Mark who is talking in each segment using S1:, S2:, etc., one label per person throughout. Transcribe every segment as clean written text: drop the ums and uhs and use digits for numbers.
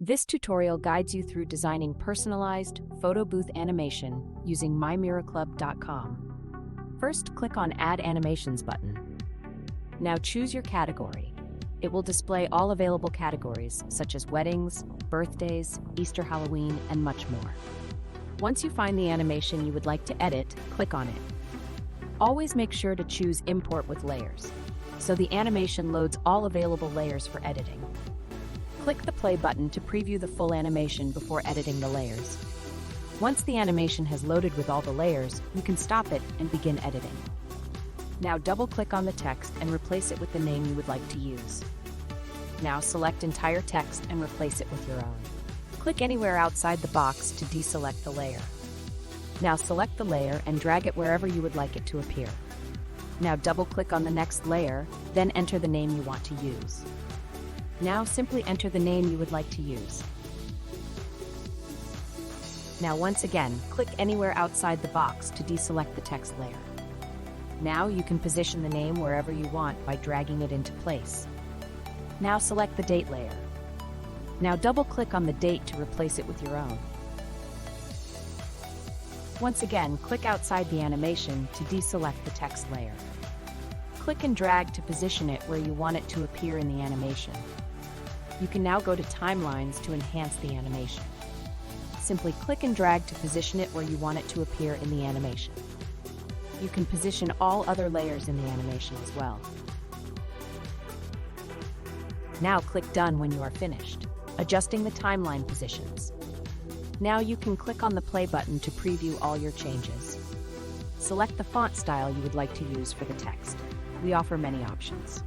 S1: This tutorial guides you through designing personalized photo booth animation using mymiraclub.com. First, click on Add Animations button. Now choose your category. It will display all available categories such as weddings, birthdays, Easter, Halloween, and much more. Once you find the animation you would like to edit, click on it. Always make sure to choose Import with Layers, so the animation loads all available layers for editing. Click the play button to preview the full animation before editing the layers. Once the animation has loaded with all the layers, you can stop it and begin editing. Now double-click on the text and replace it with the name you would like to use. Now select entire text and replace it with your own. Click anywhere outside the box to deselect the layer. Now select the layer and drag it wherever you would like it to appear. Now double-click on the next layer, then enter the name you want to use. Now simply enter the name you would like to use. Now once again, click anywhere outside the box to deselect the text layer. Now you can position the name wherever you want by dragging it into place. Now select the date layer. Now double-click on the date to replace it with your own. Once again, click outside the animation to deselect the text layer. Click and drag to position it where you want it to appear in the animation. You can now go to Timelines to enhance the animation. Simply click and drag to position it where you want it to appear in the animation. You can position all other layers in the animation as well. Now click Done when you are finished, adjusting the timeline positions. Now you can click on the play button to preview all your changes. Select the font style you would like to use for the text. We offer many options.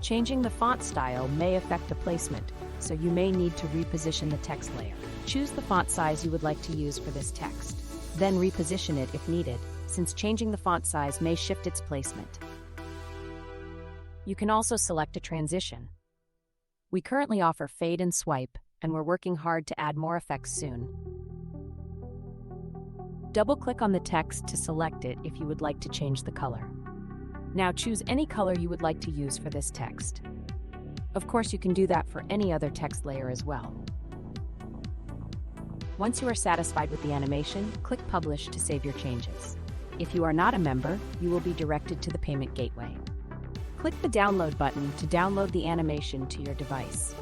S1: Changing the font style may affect the placement, so you may need to reposition the text layer. Choose the font size you would like to use for this text. Then reposition it if needed, since changing the font size may shift its placement. You can also select a transition. We currently offer fade and swipe, and we're working hard to add more effects soon. Double-click on the text to select it if you would like to change the color. Now choose any color you would like to use for this text. Of course, you can do that for any other text layer as well. Once you are satisfied with the animation, click Publish to save your changes. If you are not a member, you will be directed to the payment gateway. Click the Download button to download the animation to your device.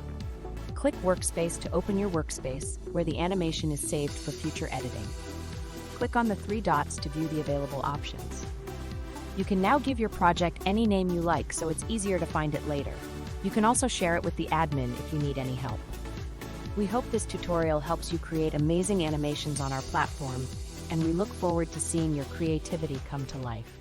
S1: Click Workspace to open your workspace, where the animation is saved for future editing. Click on the three dots to view the available options. You can now give your project any name you like, so it's easier to find it later. You can also share it with the admin if you need any help. We hope this tutorial helps you create amazing animations on our platform, and we look forward to seeing your creativity come to life.